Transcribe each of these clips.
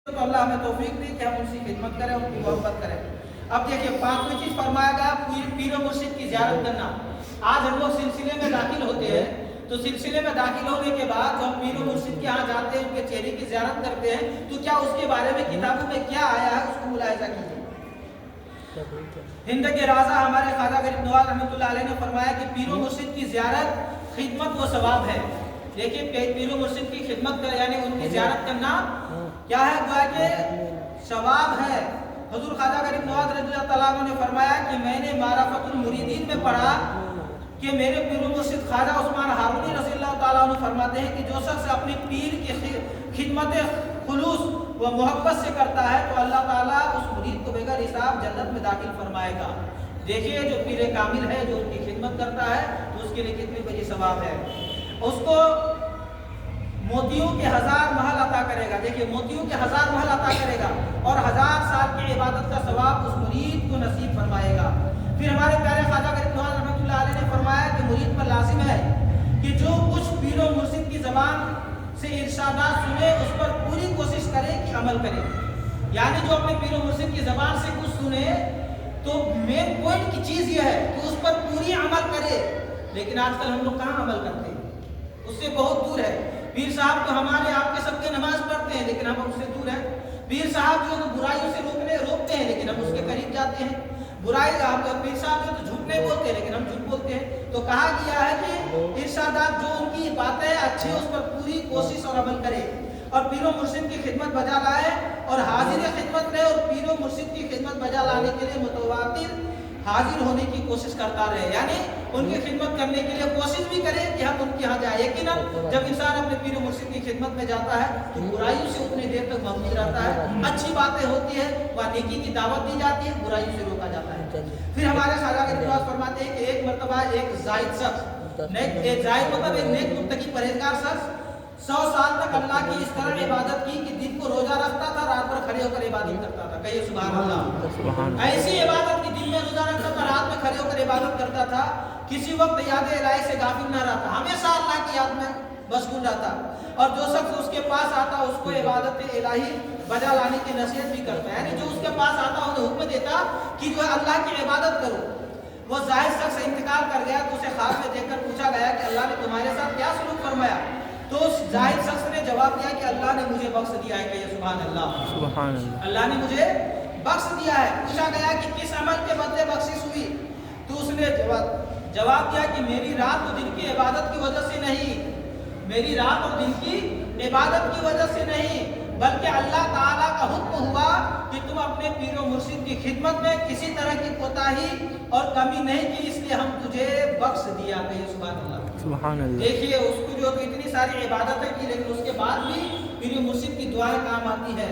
تو اللہ ہمیں توفیق دے کہ ہم ان کی خدمت کریں، ان کی محبت کریں۔ اب دیکھیے پانچویں چیز فرمایا گیا پیر و مرشد کی زیارت کرنا۔ آج ہم لوگ سلسلے میں داخل ہوتے ہیں تو سلسلے میں داخل ہونے کے بعد جو ہم پیر و مرشد کے یہاں جاتے ہیں، ان کے چہرے کی زیارت کرتے ہیں، تو کیا اس کے بارے میں کتابوں میں کیا آیا ہے اس کو ملاحظہ کیجیے۔ ہند کے راجہ ہمارے خواجہ غریب نواز رحمۃ اللہ علیہ نے فرمایا کہ پیر و مرشد کی زیارت خدمت و ثواب ہے۔ دیکھیے پیر و مرشد کی خدمت کر یعنی ان کی زیارت کرنا کیا ہے؟ گویا کہ ثواب ہے۔ حضور خواجہ غریب نواز رضی اللہ تعالیٰ عنہ نے فرمایا کہ میں نے معرفت المریدین میں پڑھا کہ میرے پیر و مرشد خواجہ عثمان ہارونی رضی اللہ تعالیٰ عنہ فرماتے ہیں کہ جو شخص اپنے پیر کی خدمت خلوص و محبت سے کرتا ہے تو اللہ تعالیٰ اس مرید کو بغیر حساب جنت میں داخل فرمائے گا۔ دیکھیے جو پیر کامل ہے، جو ان کی خدمت کرتا ہے تو اس کے لیے کتنی بڑی ثواب ہے۔ اس کو موتیوں کے 1000 محل عطا کرے گا۔ دیکھیے موتیوں کے 1000 محل عطا کرے گا اور 1000 سال کی عبادت کا ثواب اس مرید کو نصیب فرمائے گا۔ پھر ہمارے پیارے خواجہ غریب نواز رحمۃ اللہ علیہ نے فرمایا کہ مرید پر لازم ہے کہ جو کچھ پیر و مرشد کی زبان سے ارشادات سنے اس پر پوری کوشش کرے کہ عمل کرے۔ یعنی جو اپنے پیر و مرشد کی زبان سے کچھ سنے تو مین پوائنٹ کی چیز یہ ہے کہ اس پر پوری عمل کرے۔ لیکن آج کل ہم لوگ کہاں عمل کرتے ہیں؟ اس سے بہت دور ہے۔ پیر صاحب تو ہمارے آپ کے سب کے نماز پڑھتے ہیں لیکن ہم اس سے دور ہیں۔ پیر صاحب جو برائیوں سے روکتے ہیں لیکن ہم اس کے قریب جاتے ہیں۔ برائی پیر صاحب جو جھوٹ نہیں بولتے ہیں لیکن ہم جھوٹ بولتے ہیں۔ تو کہا گیا ہے کہ ارشادات جو ان کی باتیں اچھی اس پر پوری کوشش اور عمل کرے اور پیر و مرشد کی خدمت بجا لائے اور حاضر خدمت رہے اور پیر و مرشد کی خدمت بجا لانے کے لیے متواتر حاضر ہونے کی کوشش کرتا رہے، یعنی ان کی خدمت کرنے کے لیے کوشش بھی کرے کہ ہم ان کے یہاں جائیں۔ یقیناً جب انسان اپنے پیر و مرشد کی خدمت میں جاتا ہے تو برائیوں سے اتنی دیر تک محفوظ رہتا ہے، اچھی باتیں ہوتی ہے، وہاں نیکی کی دعوت دی جاتی ہے، برائیوں سے روکا جاتا ہے۔ پھر ہمارے خواجہ غریب نواز فرماتے ہیں کہ ایک مرتبہ ایک زاہد شخص ایک زاہد مطلب ایک نیک متقی پرہیزگار شخص 100 سال تک اللہ کی اس طرح عبادت کی کہ دن کو روزہ رکھتا تھا، رات بھر کھڑے ہو کر عبادت کرتا تھا۔ کہیے سبحان اللہ۔ ایسی عبادت کی دن میں روزہ رکھتا تھا، رات میں کھڑے ہو کر عبادت کرتا تھا، کسی وقت یاد الہی سے غافل نہ رہتا، ہمیشہ اللہ کی یاد میں مشغول رہتا اور جو شخص اس کے پاس آتا اس کو عبادت الہی بجا لانے کی نصیحت بھی کرتا ہے، یعنی جو اس کے پاس آتا انہیں حکم دیتا کہ جو ہے اللہ کی عبادت کرو۔ وہ زاہد شخص انتقال کر گیا تو اسے خواب میں دیکھ کر پوچھا گیا کہ اللہ نے تمہارے ساتھ کیا سلوک فرمایا؟ تو اس زاہد شخص نے جواب دیا کہ اللہ نے مجھے بخش دیا ہے۔ کہ سبحان اللہ، سبحان اللہ، اللہ نے مجھے بخش دیا ہے۔ پوچھا گیا کہ کس عمل کے بدلے بخشش ہوئی؟ تو اس نے جواب دیا کہ میری رات اور دن کی عبادت کی وجہ سے نہیں، میری رات اور دن کی عبادت کی وجہ سے نہیں، بلکہ اللہ تعالیٰ کا حکم ہوا کہ تم اپنے پیر و مرشد کی خدمت میں کسی طرح کی کوتاہی اور کمی نہیں کی، اس لیے ہم تجھے بخش دیا۔ کہیے سبحان اللہ، سبحان اللہ۔ دیکھیے اس کو جو اتنی ساری عبادتیں کی لیکن اس کے بعد بھی پیر و مرشد کی دعائیں کام آتی ہے۔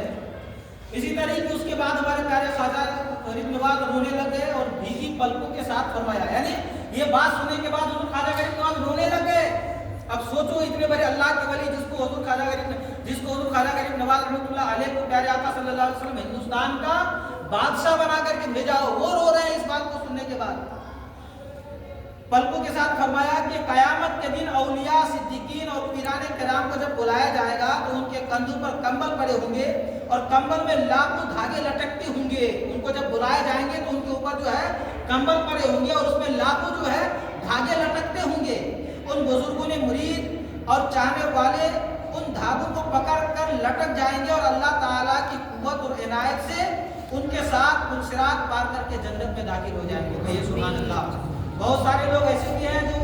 اسی طریقے اس کے بعد ہمارے پیارے خواجہ غریب نواز رونے لگے اور بھیگی پلکوں کے ساتھ فرمایا، یعنی یہ بات سننے کے بعد حضور خواجہ غریب نواز رونے لگے۔ اب سوچو اتنے بڑے اللہ کے ولی جس کو حضور خواجہ غریب نواز رحمۃ اللہ علیہ کو پیارے آقا صلی اللہ علیہ وسلم ہندوستان کا بادشاہ بنا کر کے بھیجا ہو، وہ رو رہے ہیں اس بات کو سننے کے بعد۔ پلکوں کے ساتھ فرمایا کہ قیامت کے دن اولیاء، صدیقین اور پیران کرام کو جب بلایا جائے گا تو ان کے کندھوں پر کمبل پڑے ہوں گے اور کمبل میں لاکھوں دھاگے لٹکتے ہوں گے۔ ان کو جب بلائے جائیں گے تو ان کے اوپر جو ہے کمبل پڑے ہوں گے اور اس میں لاکھوں جو ہے دھاگے لٹکتے ہوں گے۔ ان بزرگوں نے مرید اور چاہنے والے ان دھاگوں کو پکڑ کر لٹک جائیں گے اور اللہ تعالیٰ کی قوت اور عنایت سے ان کے ساتھ پلسرات پار کر کے جنت میں داخل ہو جائیں گے۔ کہیے سبحان اللہ۔ بہت سارے لوگ ایسے بھی ہیں جو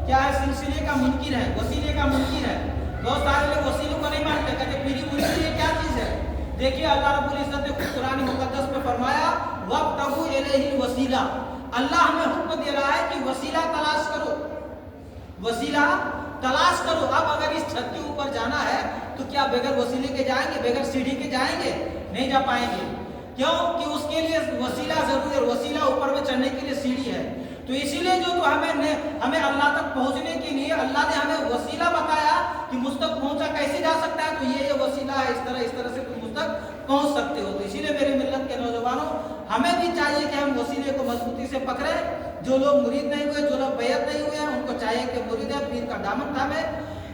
کیا ہے سلسلے کا منکر ہے، وسیلے کا منکر ہے۔ بہت سارے لوگ وسیلوں کو نہیں مانتے، کہتے پیری مرشد یہ کیا چیز ہے؟ دیکھیے اللہ رب العزت نے خود قرآن مقدس میں فرمایا وَابْتَغُوا إِلَيْهِ الْوَسِيلَةَ، اللہ ہمیں حکم دے رہا ہے کہ وسیلہ تلاش کرو، وسیلہ تلاش کرو۔ اب اگر اس چھت کے اوپر جانا ہے تو کیا بغیر وسیلے کے جائیں گے؟ بغیر سیڑھی کے جائیں گے؟ نہیں جا پائیں گے۔ کیوں کہ اس کے لیے وسیلہ ضروری ہے، وسیلہ اوپر میں چڑھنے کے لیے سیڑھی ہے۔ تو اسی لیے جو تو ہمیں اللہ تک پہنچنے کے لیے اللہ نے ہمیں وسیلہ بتایا کہ مجھ تک پہنچا کیسے جا سکتا ہے، تو یہ وسیلہ ہے، اس طرح سے تم مجھ تک پہنچ سکتے ہو۔ تو اسی لیے میرے ملت کے نوجوانوں ہمیں بھی چاہیے کہ ہم وسیلے کو مضبوطی سے پکڑیں۔ جو لوگ مرید نہیں ہوئے، جو لوگ بیعت نہیں ہوئے ہیں، ان کو چاہیے کہ مرید پیر کا دامن تھامے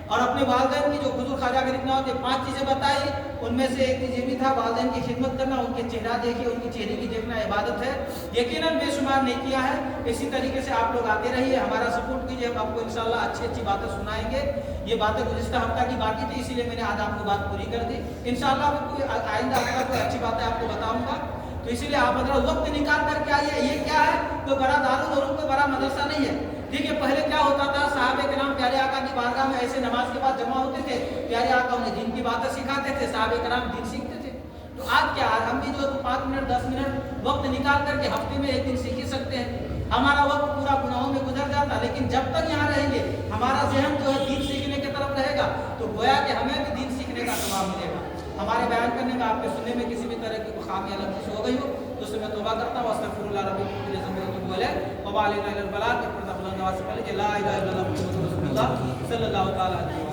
اور اپنے والدین کی جو حضور خواجہ غریب نواز نے 5 چیزیں بتائی، ان میں سے ایک چیز یہ بھی تھا والدین کی خدمت کرنا، ان کے چہرہ دیکھے، ان کی چہرے کی دیکھنا عبادت ہے، یقیناً بے شمار نہیں کیا ہے۔ اسی طریقے سے آپ لوگ آتے رہیے، ہمارا سپورٹ کیجیے، ہم آپ کو انشاءاللہ اچھی باتیں سنائیں گے۔ یہ باتیں گزشتہ ہفتہ کی باقی تھی، اسی لیے میں نے آج آپ کو بات پوری کر دی۔ انشاءاللہ میں کوئی آئندہ ہفتہ کوئی اچھی باتیں آپ کو بتاؤں گا، تو اسی لیے آپ حضرات وقت نکال کر کے آئیے۔ یہ کیا ہے؟ کوئی بڑا دارالعلوم، کوئی بڑا مدرسہ نہیں ہے۔ دیکھیے پہلے کیا ہوتا تھا، صحابہ کرام پیارے آقا کی بارگاہ میں ایسے نماز کے بعد جمع ہوتے تھے، پیارے آقا انہیں دین کی باتیں سکھاتے تھے، صحابہ کرام دین سیکھتے تھے۔ تو آج کیا ہے، ہم بھی جو 5 منٹ 10 منٹ وقت نکال کر کے ہفتے میں ایک دن سیکھ ہی سکتے ہیں۔ ہمارا وقت پورا گناہوں میں گزر جاتا، لیکن جب تک یہاں رہیں گے ہمارا ذہن جو ہے دین سیکھنے کی طرف رہے گا، تو گویا کہ ہمیں بھی دین سیکھنے کا ثواب ملے گا۔ ہمارے بیان کرنے میں، آپ کے سننے میں کسی بھی طرح کی خامی یا غلطی ہو گئی ہو تو اس سے میں توبہ کرتا ہوں۔ استغفر اللہ ربی کے لیے ذنب تو بولے وبا علینا البلاغ کے پردہ بلند آواز سے پہلے کہ لا الہ الا اللہ محمد رسول اللہ صلی اللہ تعالی علیہ وسلم۔